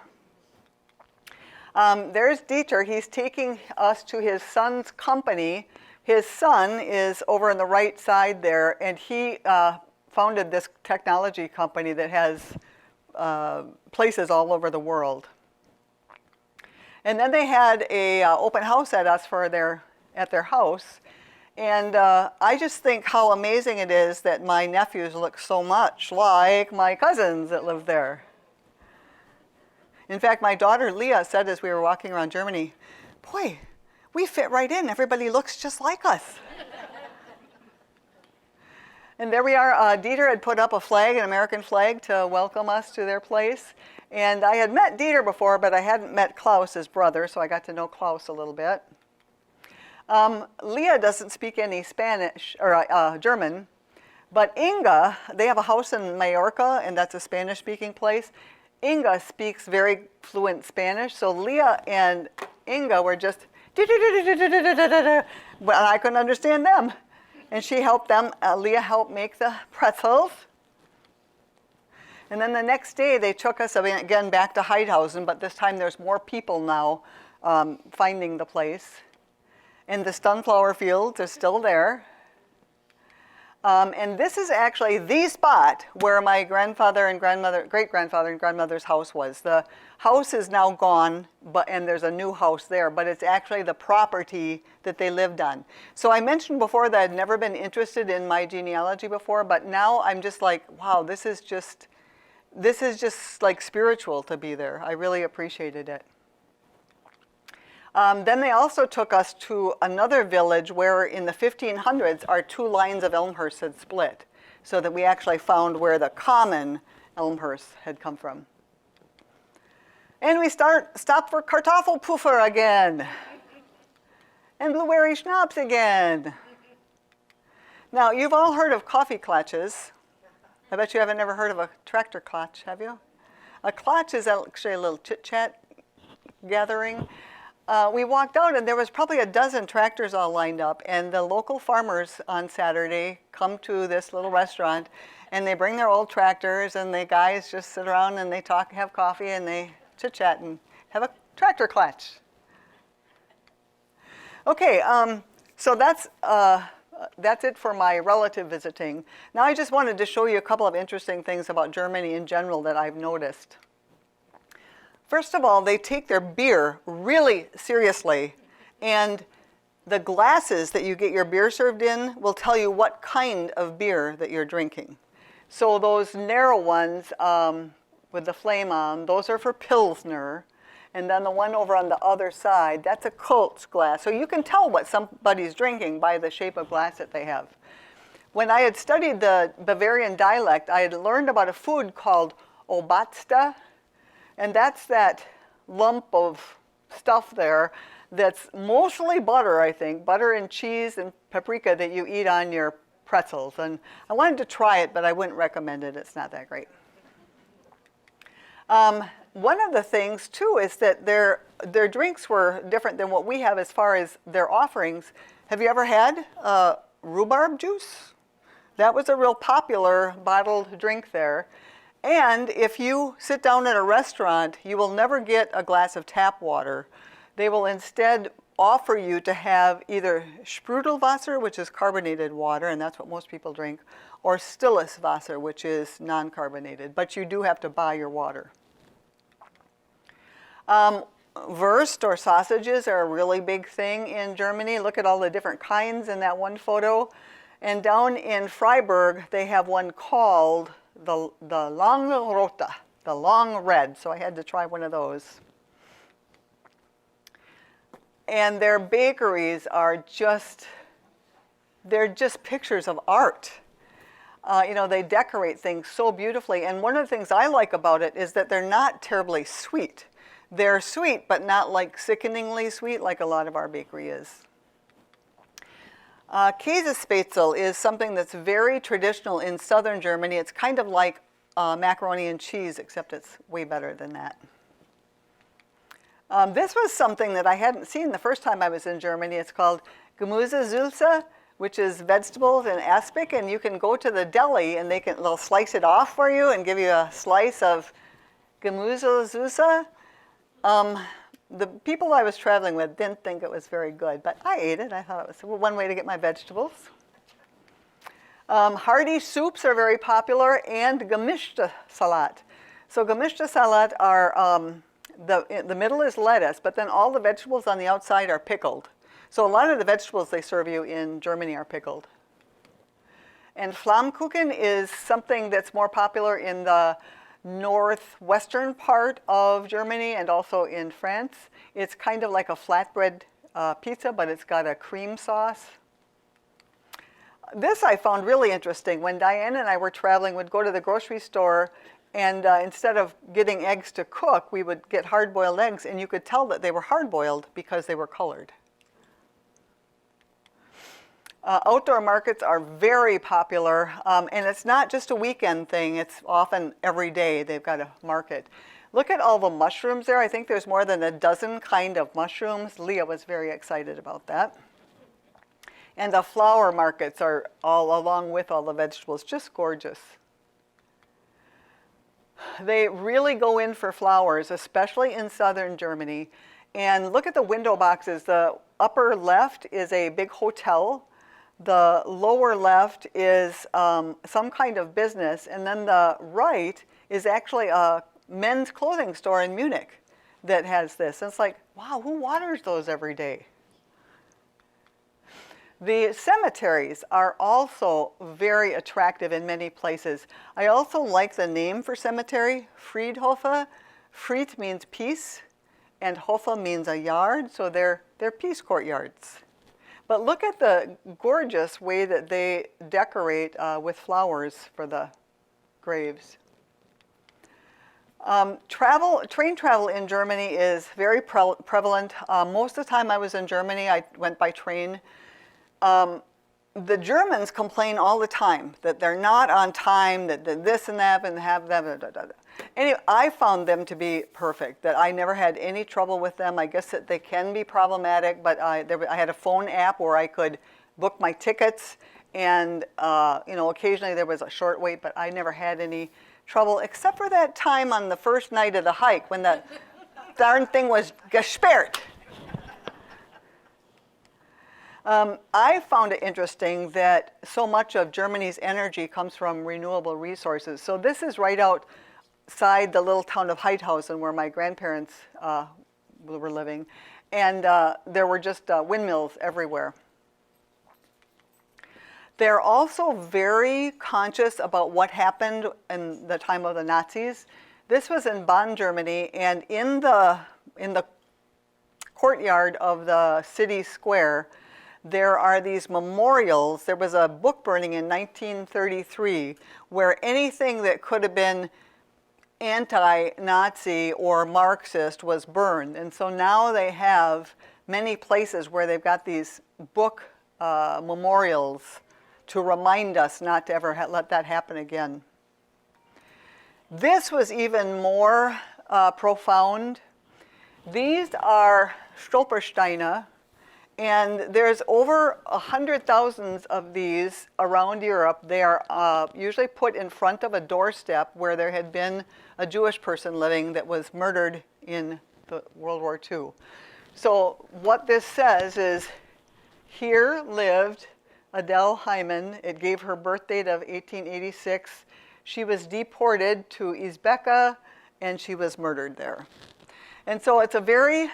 There's Dieter. He's taking us to his son's company. His son is over on the right side there, and he founded this technology company that has places all over the world. And then they had a open house at their house. And I just think how amazing it is that my nephews look so much like my cousins that live there. In fact, my daughter Leah said as we were walking around Germany, "Boy, we fit right in. Everybody looks just like us." And there we are. Dieter had put up a flag, an American flag, to welcome us to their place. And I had met Dieter before, but I hadn't met Klaus, his brother, so I got to know Klaus a little bit. Leah doesn't speak any Spanish or German, but Inga, they have a house in Mallorca, and that's a Spanish-speaking place. Inga speaks very fluent Spanish, so Leah and Inga were just, but I couldn't understand them. And she helped them. Leah helped make the pretzels. And then the next day, they took us again back to Heidhausen, but this time there's more people now finding the place. And the sunflower fields are still there. And this is actually the spot where my grandfather and great-grandfather and grandmother's house was. The house is now gone, and there's a new house there, but it's actually the property that they lived on. So I mentioned before that I'd never been interested in my genealogy before, but now I'm just like, wow, this is just like spiritual to be there. I really appreciated it. Then they also took us to another village where in the 1500s our 2 lines of Elmhorst had split. so that we actually found where the common Elmhurst had come from. And we stop for Kartoffelpuffer again. And blueberry schnapps again. Now, you've all heard of coffee clutches. I bet you haven't never heard of a tractor clutch, have you? A clutch is actually a little chit-chat gathering. We walked out and there was probably a dozen tractors all lined up, and the local farmers on Saturday come to this little restaurant and they bring their old tractors, and the guys just sit around and they talk, have coffee, and they chit-chat and have a tractor clutch. Okay, so that's it for my relative visiting. Now I just wanted to show you a couple of interesting things about Germany in general that I've noticed. First of all, they take their beer really seriously, and the glasses that you get your beer served in will tell you what kind of beer that you're drinking. So those narrow ones with the flame on, those are for Pilsner. And then the one over on the other side, that's a Kultz glass. So you can tell what somebody's drinking by the shape of glass that they have. When I had studied the Bavarian dialect, I had learned about a food called Obatsta. And that's that lump of stuff there that's mostly butter, I think, butter and cheese and paprika that you eat on your pretzels. And I wanted to try it, but I wouldn't recommend it. It's not that great. One of the things, too, is that their drinks were different than what we have as far as their offerings. Have you ever had rhubarb juice? That was a real popular bottled drink there. And if you sit down at a restaurant, you will never get a glass of tap water. They will instead offer you to have either Sprudelwasser, which is carbonated water, and that's what most people drink, or Stilles Wasser, which is non-carbonated, but you do have to buy your water. Wurst or sausages are a really big thing in Germany. Look at all the different kinds in that one photo. And down in Freiburg, they have one called the Lange Rote, the long red. So I had to try one of those. And their bakeries are they're just pictures of art. They decorate things so beautifully. And one of the things I like about it is that they're not terribly sweet. They're sweet, but not like sickeningly sweet like a lot of our bakery is. Käsespätzle is something that's very traditional in southern Germany. It's kind of like macaroni and cheese, except it's way better than that. This was something that I hadn't seen the first time I was in Germany. It's called Gemüsesülze, which is vegetables in aspic, and you can go to the deli and they'll slice it off for you and give you a slice of Gemüsesülze. The people I was traveling with didn't think it was very good, but I ate it. I thought it was one way to get my vegetables. Hearty soups are very popular, and gemischte Salat. So gemischte Salat are, the middle is lettuce, but then all the vegetables on the outside are pickled. So a lot of the vegetables they serve you in Germany are pickled. And Flammkuchen is something that's more popular in the northwestern part of Germany and also in France. It's kind of like a flatbread pizza, but it's got a cream sauce. This I found really interesting. When Diane and I were traveling, we'd go to the grocery store, and instead of getting eggs to cook, we would get hard-boiled eggs, and you could tell that they were hard-boiled because they were colored. Outdoor markets are very popular, and it's not just a weekend thing. It's often every day they've got a market. Look at all the mushrooms there. I think there's more than a dozen kind of mushrooms. Leah was very excited about that. And the flower markets are all along with all the vegetables, just gorgeous. They really go in for flowers, especially in southern Germany. And look at the window boxes. The upper left is a big hotel. The lower left is some kind of business, and then the right is actually a men's clothing store in Munich that has this. And it's like, wow, who waters those every day? The cemeteries are also very attractive in many places. I also like the name for cemetery, Friedhofe. Fried means peace, and Hofe means a yard, so they're peace courtyards. But look at the gorgeous way that they decorate with flowers for the graves. Train travel in Germany is very prevalent. Most of the time I was in Germany, I went by train. The Germans complain all the time that they're not on time, that this and that and have that. Da, da, da, da. Anyway, I found them to be perfect, that I never had any trouble with them. I guess that they can be problematic, but I had a phone app where I could book my tickets, and occasionally there was a short wait, but I never had any trouble, except for that time on the first night of the hike when the darn thing was gesperrt. I found it interesting that so much of Germany's energy comes from renewable resources. So this is right outside the little town of Heidhausen where my grandparents were living. And there were just windmills everywhere. They're also very conscious about what happened in the time of the Nazis. This was in Bonn, Germany, and in the courtyard of the city square, there are these memorials. There was a book burning in 1933 where anything that could have been anti-Nazi or Marxist was burned. And so now they have many places where they've got these book memorials to remind us not to ever let that happen again. This was even more profound. These are Stolpersteine, and there's over 100,000 of these around Europe. They are usually put in front of a doorstep where there had been a Jewish person living that was murdered in the World War II. So what this says is, here lived Adele Hyman. It gave her birth date of 1886. She was deported to Izbeka, and she was murdered there. And so it's a very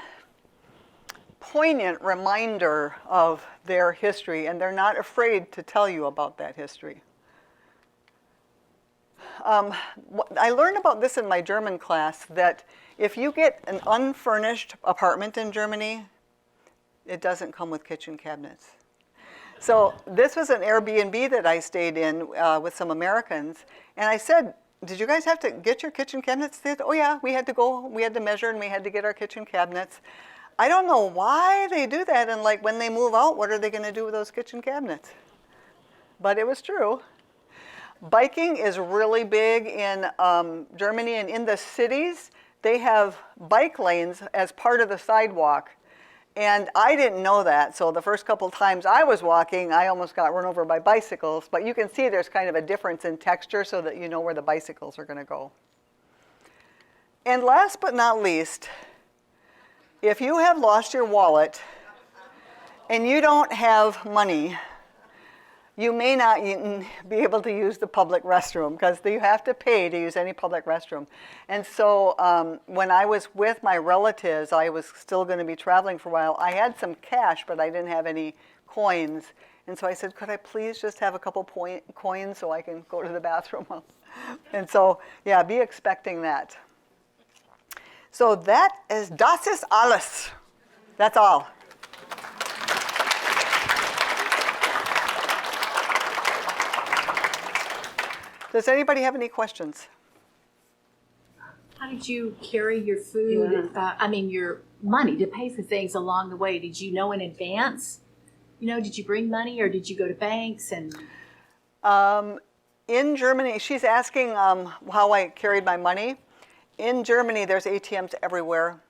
poignant reminder of their history, and they're not afraid to tell you about that history. I learned about this in my German class, that if you get an unfurnished apartment in Germany, it doesn't come with kitchen cabinets. So this was an Airbnb that I stayed in with some Americans, and I said, did you guys have to get your kitchen cabinets? They said, oh yeah, we had to measure and we had to get our kitchen cabinets. I don't know why they do that, and like when they move out, what are they going to do with those kitchen cabinets? But it was true. Biking is really big in Germany, and in the cities, they have bike lanes as part of the sidewalk. And I didn't know that, so the first couple times I was walking, I almost got run over by bicycles, but you can see there's kind of a difference in texture so that you know where the bicycles are going to go. And last but not least, if you have lost your wallet and you don't have money, you may not be able to use the public restroom because you have to pay to use any public restroom. And so when I was with my relatives, I was still going to be traveling for a while. I had some cash, but I didn't have any coins. And so I said, could I please just have a couple coins so I can go to the bathroom? And so, yeah, be expecting that. So das ist alles. That's all. Does anybody have any questions?
How did you carry your food, your money to pay for things along the way? Did you know in advance? Did you bring money or did you go to banks? And
in Germany, she's asking how I carried my money. In Germany, there's ATMs everywhere.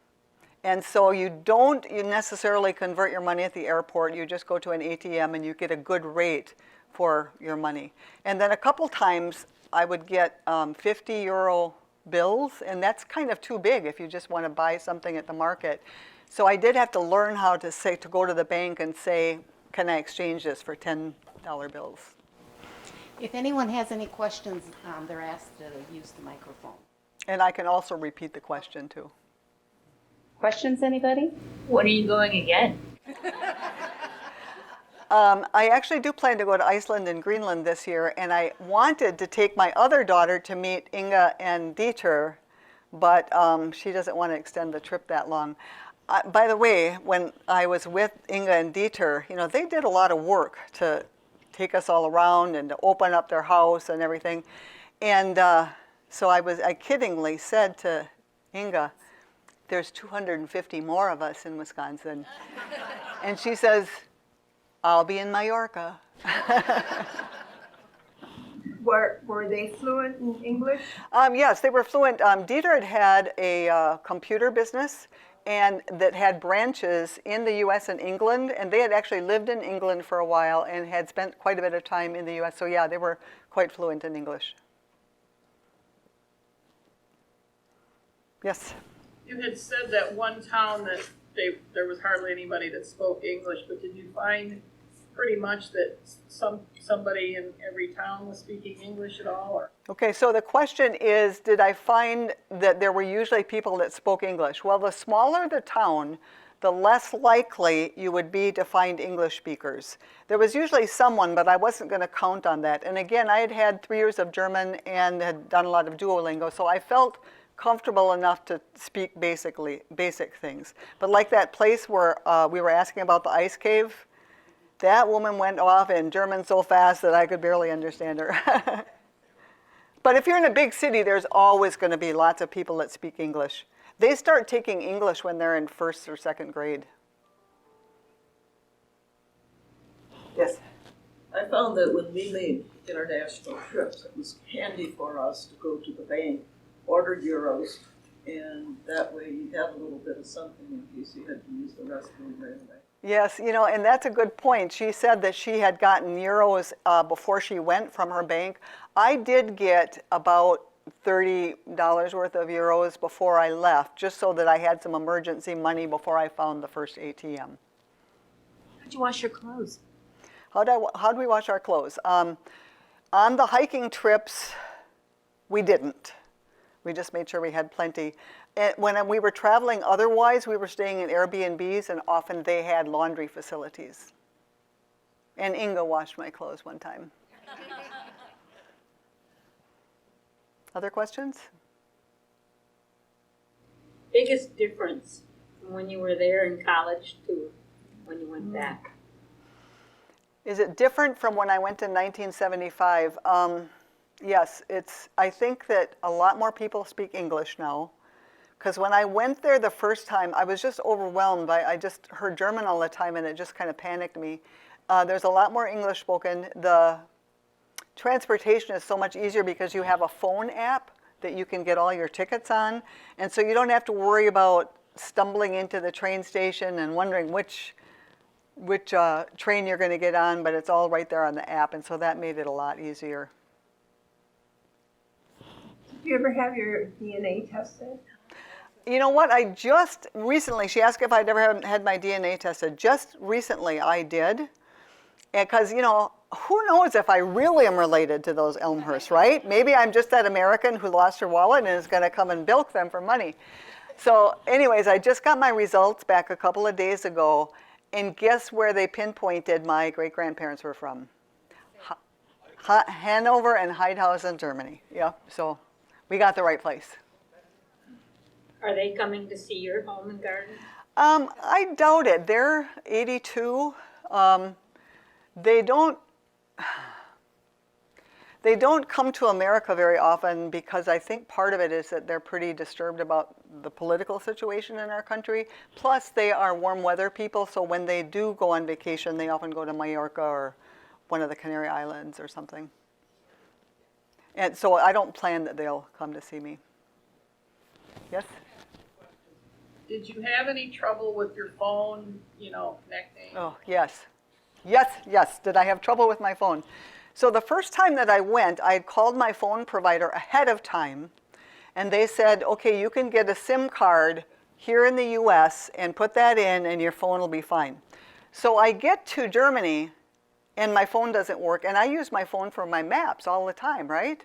And so you necessarily convert your money at the airport. You just go to an ATM and you get a good rate for your money. And then a couple times I would get 50-euro bills, and that's kind of too big if you just want to buy something at the market. So I did have to learn how to go to the bank and say, can I exchange this for $10 bills?
If anyone has any questions, they're asked to use the microphone.
And I can also repeat the question too.
Questions, anybody?
when are you going again?
I actually do plan to go to Iceland and Greenland this year, and I wanted to take my other daughter to meet Inga and Dieter, but she doesn't want to extend the trip that long. by the way, when I was with Inga and Dieter, you know, they did a lot of work to take us all around and to open up their house and everything. And so I kiddingly said to Inga, there's 250 more of us in Wisconsin. And she says, I'll be in Mallorca.
Were they fluent in English?
Yes, they were fluent. Dieter had a computer business and that had branches in the U.S. and England, and they had actually lived in England for a while and had spent quite a bit of time in the U.S. So yeah, they were quite fluent in English. Yes?
You had said that one town that there was hardly anybody that spoke English, but did you find pretty much that somebody in every town was speaking English at all? Or?
Okay, so the question is, did I find that there were usually people that spoke English? Well, the smaller the town, the less likely you would be to find English speakers. There was usually someone, but I wasn't going to count on that. And again, I had had 3 years of German and had done a lot of Duolingo, so I felt comfortable enough to speak basic things. But like that place where we were asking about the ice cave, that woman went off in German so fast that I could barely understand her. But if you're in a big city, there's always going to be lots of people that speak English. They start taking English when they're in 1st or 2nd grade. Yes?
I found that when we made international trips, it was handy for us to go to the bank, order euros, and that way you have a little bit of something in case you had to use the restroom right away.
Yes, you know, and that's a good point. She said that she had gotten euros before she went from her bank. I did get about $30 worth of euros before I left, just so that I had some emergency money before I found the first ATM.
How'd you wash your clothes?
How do we wash our clothes? On the hiking trips, we didn't. We just made sure we had plenty. And when we were traveling otherwise, we were staying in Airbnbs, and often they had laundry facilities. And Inga washed my clothes one time. Other questions?
Biggest difference from when you were there in college to when you went back?
Is it different from when I went in 1975? Yes, I think that a lot more people speak English now. Because when I went there the first time, I was just overwhelmed. I just heard German all the time, and it just kind of panicked me. There's a lot more English spoken. The transportation is so much easier because you have a phone app that you can get all your tickets on. And so you don't have to worry about stumbling into the train station and wondering which train you're going to get on, but it's all right there on the app. And so that made it a lot easier.
Did you ever have your DNA tested?
You know what, I just recently, she asked if I'd ever had my DNA tested. Just recently I did. Because, you know, who knows if I really am related to those Elmhorsts, right? Maybe I'm just that American who lost her wallet and is going to come and bilk them for money. So anyways, I just got my results back a couple of days ago, and guess where they pinpointed my great-grandparents were from? Hanover and Heidhausen, Germany. Yeah, so we got the right place.
Are they coming to see your home and garden?
I doubt it. They're 82. They don't come to America very often because I think part of it is that they're pretty disturbed about the political situation in our country. Plus, they are warm weather people, so when they do go on vacation, they often go to Mallorca or one of the Canary Islands or something. And so I don't plan that they'll come to see me. Yes?
Did you have any trouble with your phone, connecting?
Oh, yes. Yes. Did I have trouble with my phone? So the first time that I went, I had called my phone provider ahead of time, and they said, okay, you can get a SIM card here in the US and put that in and your phone will be fine. So I get to Germany and my phone doesn't work, and I use my phone for my maps all the time, right?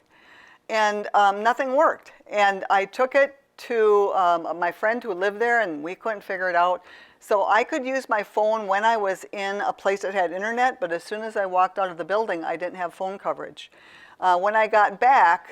And nothing worked. And I took it to my friend who lived there, and we couldn't figure it out. So I could use my phone when I was in a place that had internet, but as soon as I walked out of the building, I didn't have phone coverage. When I got back,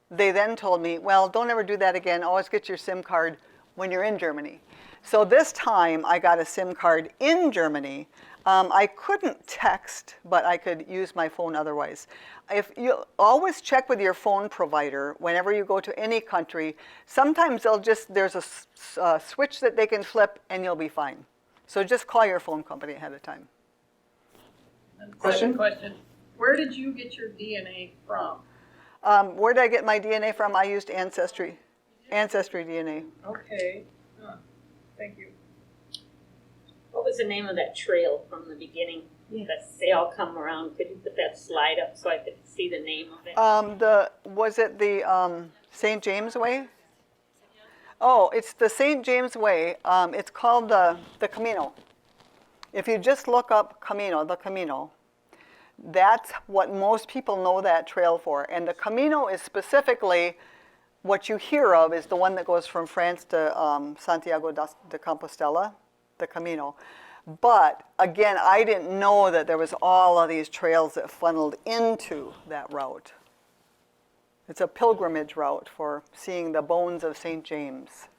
they then told me, well, don't ever do that again. Always get your SIM card when you're in Germany. So this time I got a SIM card in Germany. I couldn't text, but I could use my phone otherwise. If you always check with your phone provider whenever you go to any country, sometimes there's a switch that they can flip and you'll be fine. So just call your phone company ahead of time.
Second question, where did you get your DNA from?
Where did I get my DNA from? I used Ancestry DNA.
Okay, thank you.
What was the name of that trail from the beginning? That they all come around. Could you put that slide up so I could see the name of it?
Was it the St. James Way? Oh, it's the St. James Way. It's called the Camino. If you just look up the Camino, that's what most people know that trail for. And the Camino is specifically what you hear of is the one that goes from France to Santiago de Compostela, the Camino. But again, I didn't know that there was all of these trails that funneled into that route. It's a pilgrimage route for seeing the bones of St. James.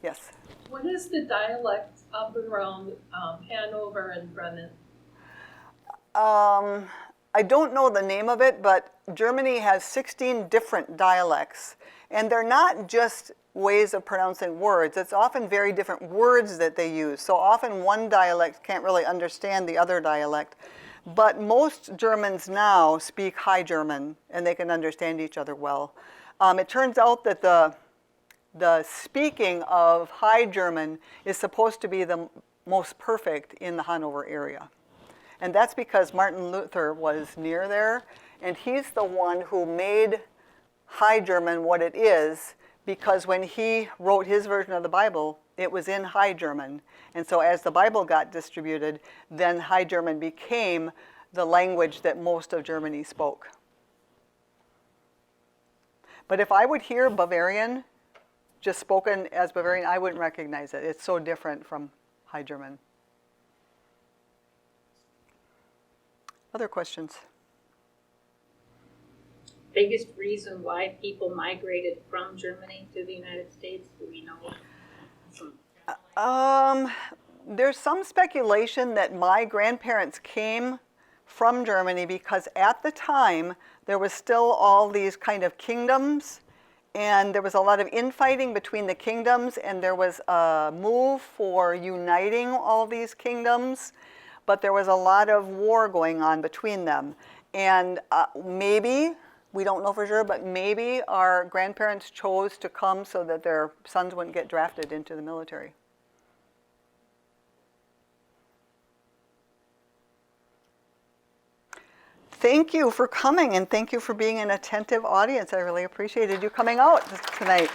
Yes?
What is the dialect up around Hanover and Bremen?
I don't know the name of it, but Germany has 16 different dialects. And they're not just ways of pronouncing words. It's often very different words that they use. So often one dialect can't really understand the other dialect. But most Germans now speak High German, and they can understand each other well. It turns out that the speaking of High German is supposed to be the most perfect in the Hanover area. And that's because Martin Luther was near there, and he's the one who made High German what it is, because when he wrote his version of the Bible, it was in High German. And so as the Bible got distributed, then High German became the language that most of Germany spoke. But if I would hear Bavarian, just spoken as Bavarian, I wouldn't recognize it. It's so different from High German. Other questions?
Biggest reason why people migrated from Germany to the United States? Do we know?
There's some speculation that my grandparents came from Germany because at the time there was still all these kind of kingdoms, and there was a lot of infighting between the kingdoms, and there was a move for uniting all these kingdoms, but there was a lot of war going on between them. And maybe, we don't know for sure, but maybe our grandparents chose to come so that their sons wouldn't get drafted into the military. Thank you for coming, and thank you for being an attentive audience. I really appreciated you coming out tonight.